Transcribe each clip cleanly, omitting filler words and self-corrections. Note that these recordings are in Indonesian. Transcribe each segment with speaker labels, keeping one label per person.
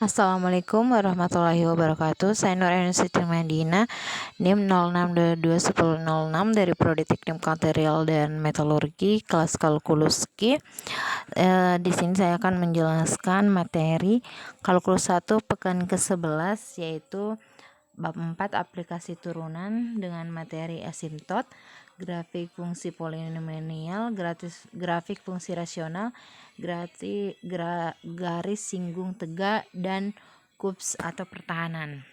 Speaker 1: Assalamualaikum warahmatullahi wabarakatuh. Saya Nur Siti Madina, NIM 06221006 dari Prodi Teknik Material dan Metalurgi, kelas kalkulus Q. Di sini saya akan menjelaskan materi kalkulus 1 pekan ke-11, yaitu bab 4 aplikasi turunan dengan materi asimtot, grafik fungsi polinomial, grafik fungsi rasional, garis singgung tegak, dan kubs atau pertahanan.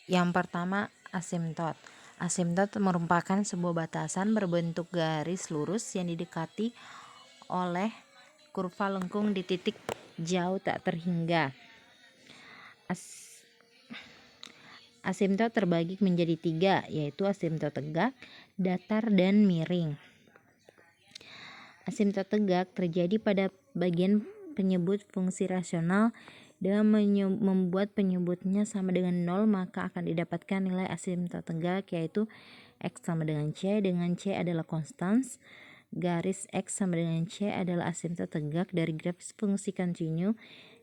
Speaker 1: Yang pertama, asimtot. Asimtot merupakan sebuah batasan berbentuk garis lurus yang didekati oleh kurva lengkung di titik jauh tak terhingga. Asimtot terbagi menjadi 3, yaitu asimtot tegak, datar, dan miring. Asimtot tegak terjadi pada bagian penyebut fungsi rasional. Dengan membuat penyebutnya sama dengan 0, maka akan didapatkan nilai asimtot tegak, yaitu X sama dengan C adalah konstans. Garis X sama dengan C adalah asimtot tegak dari grafis fungsi kontinu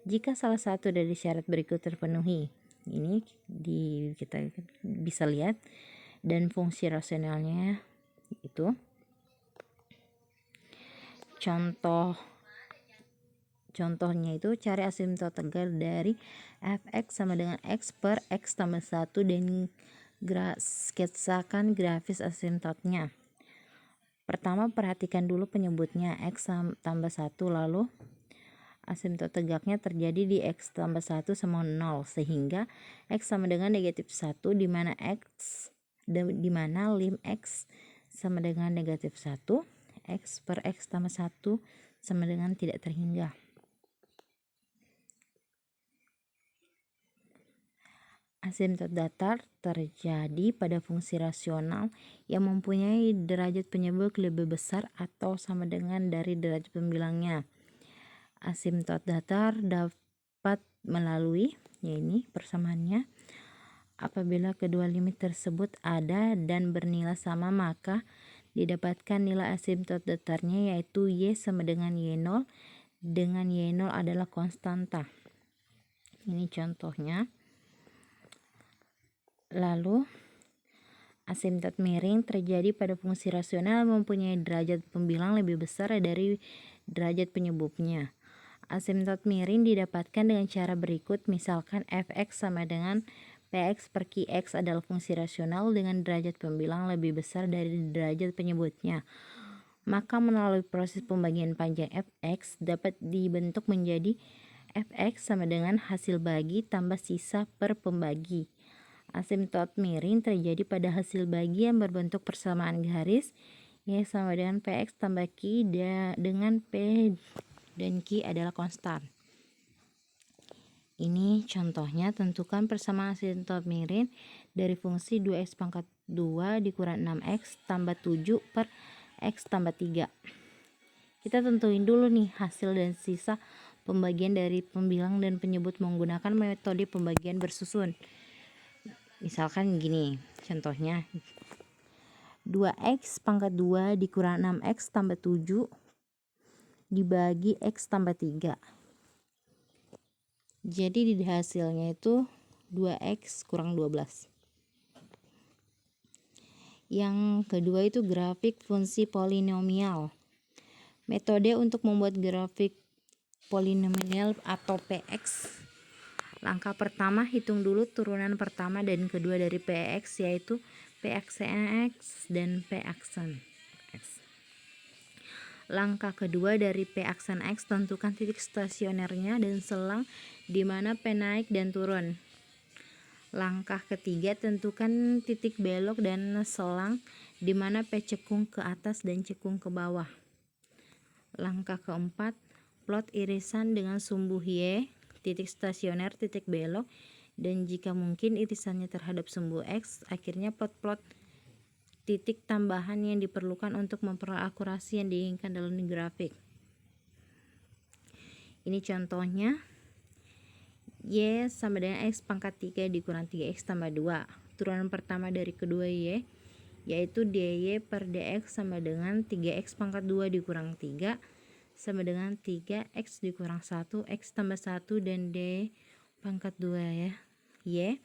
Speaker 1: jika salah satu dari syarat berikut terpenuhi. Ini kita bisa lihat, dan fungsi rasionalnya itu contohnya itu cari asimtot tegak dari fx sama dengan x per x tambah 1 dan sketsakan grafis asimtotnya. Pertama, perhatikan dulu penyebutnya x tambah 1, lalu asimtot tegaknya terjadi di x tambah 1 sama 0, sehingga x sama dengan negatif 1, di mana lim x sama dengan negatif 1, x per x tambah 1 sama dengan tidak terhingga. Asimtot datar terjadi pada fungsi rasional yang mempunyai derajat penyebut lebih besar atau sama dengan dari derajat pembilangnya. Asimtot datar dapat melalui, ini persamaannya, apabila kedua limit tersebut ada dan bernilai sama, maka didapatkan nilai asimtot datarnya, yaitu Y sama dengan Y0, dengan Y0 adalah konstanta. Ini contohnya. Lalu asimtot miring terjadi pada fungsi rasional yang mempunyai derajat pembilang lebih besar dari derajat penyebutnya. Asimtot miring didapatkan dengan cara berikut. Misalkan fx sama dengan px per qx adalah fungsi rasional dengan derajat pembilang lebih besar dari derajat penyebutnya. Maka melalui proses pembagian panjang fx dapat dibentuk menjadi fx sama dengan hasil bagi tambah sisa per pembagi. Asimtot miring terjadi pada hasil bagi yang berbentuk persamaan garis, Y sama dengan px tambah q dengan p dan q adalah konstan. Ini contohnya. Tentukan persamaan asimtot miring dari fungsi 2x pangkat 2 dikurang 6x tambah 7 per x tambah 3. Kita tentuin dulu nih hasil dan sisa pembagian dari pembilang dan penyebut menggunakan metode pembagian bersusun. Misalkan gini contohnya, 2x pangkat 2 dikurang 6x tambah 7 dibagi x tambah 3. Jadi di hasilnya itu 2x kurang 12. Yang kedua itu grafik fungsi polinomial. Metode untuk membuat grafik polinomial atau PX. Langkah pertama, hitung dulu turunan pertama dan kedua dari PX, yaitu PXN X dan P aksen X. Langkah kedua dari P aksen X, tentukan titik stasionernya dan selang di mana P naik dan turun. Langkah ketiga, tentukan titik belok dan selang di mana P cekung ke atas dan cekung ke bawah. Langkah keempat, plot irisan dengan sumbu Y, titik stasioner, titik belok, dan jika mungkin irisannya terhadap sumbu X. Akhirnya plot titik tambahan yang diperlukan untuk memperoleh akurasi yang diinginkan dalam grafik. Ini contohnya. Y sama dengan X pangkat 3 dikurang 3X tambah 2. Turunan pertama dari kedua Y, yaitu dy per dx sama dengan 3x pangkat 2 dikurang 3 sama dengan 3x dikurang 1, x tambah 1 dan d pangkat 2 ya. Y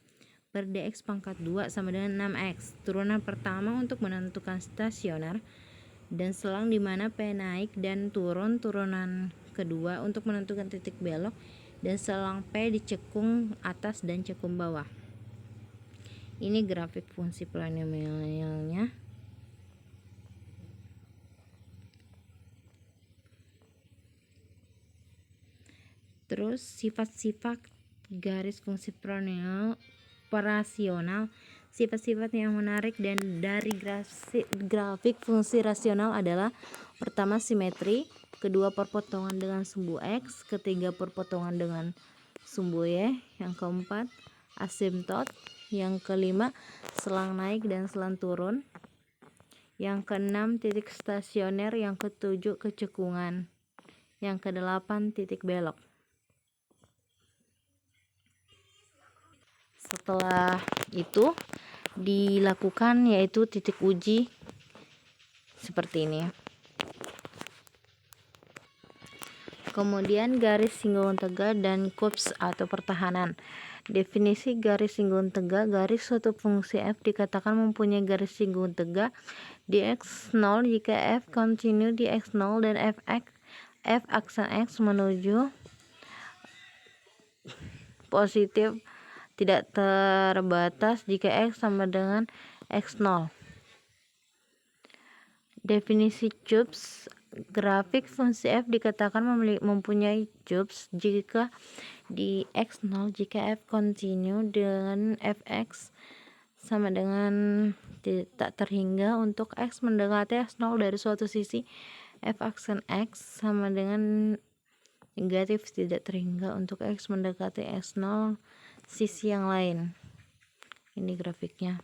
Speaker 1: per dx pangkat 2 sama dengan 6x. Turunan pertama untuk menentukan stasioner dan selang di mana P naik dan turun. Turunan kedua untuk menentukan titik belok dan selang P di cekung atas dan cekung bawah. Ini grafik fungsi polinomialnya. Terus sifat-sifat garis fungsi polinomial rasional. Sifat-sifat yang menarik dan dari grafik fungsi rasional adalah: pertama, simetri, kedua, perpotongan dengan sumbu x, ketiga, perpotongan dengan sumbu y, yang keempat, asimtot, yang kelima, selang naik dan selang turun, yang keenam, titik stasioner, yang ketujuh, kecekungan, yang kedelapan, titik belok. Setelah itu dilakukan yaitu titik uji seperti ini. Kemudian garis singgungan tegak dan kups atau pertahanan. Definisi garis singgungan tegak: garis suatu fungsi f dikatakan mempunyai garis singgungan tegak di x0 jika f kontinu di x0 dan f aksen x menuju positif tidak terbatas jika x sama dengan x0. Definisi cubes: grafik fungsi f dikatakan mempunyai cubes jika di x0 jika f kontinu dengan fx sama dengan tak terhingga untuk x mendekati x0 dari suatu sisi, f aksen x sama dengan negatif tidak terhingga untuk x mendekati x0 sisi yang lain. Ini grafiknya.